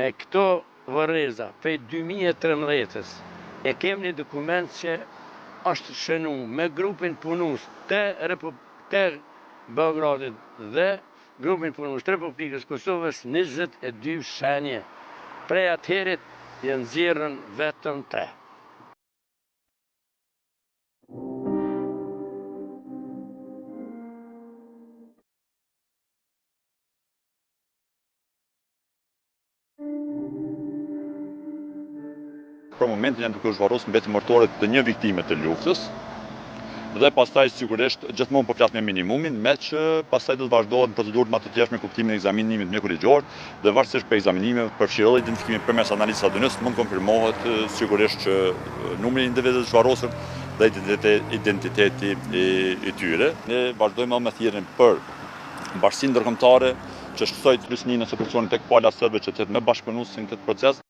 me këto vërreza prej 2013 e kem një dokument që është shënu me grupin punus të Beogradit dhe grupin punus të Republikës Kosovës 22 shenje. Prej atëherit janë nxjerrën vetëm 3. Për momentin janë duke u zhvarrosur vetëm mortoret të një viktime të luftës, dhe pastaj sigurisht gjithmonë po flas me minimumin, me që pastaj do të vazhdohet procedurët më të tjera me kuptimin e ekzaminimit mjekurigjor dhe varësisht për ekzaminimin përfshirë identifikimin përmes analizës ADN-s mund konfirmohet sigurisht që numri i individëve të zhvarrosur dhe identiteti i tyre. Ne vazhdojmë me thirrjen për bashkësinë ndërkombëtare që shqetësoj Prishtinën nëse funksionon tek pala serbe që të jetë më bashkëpunues në këtë proces.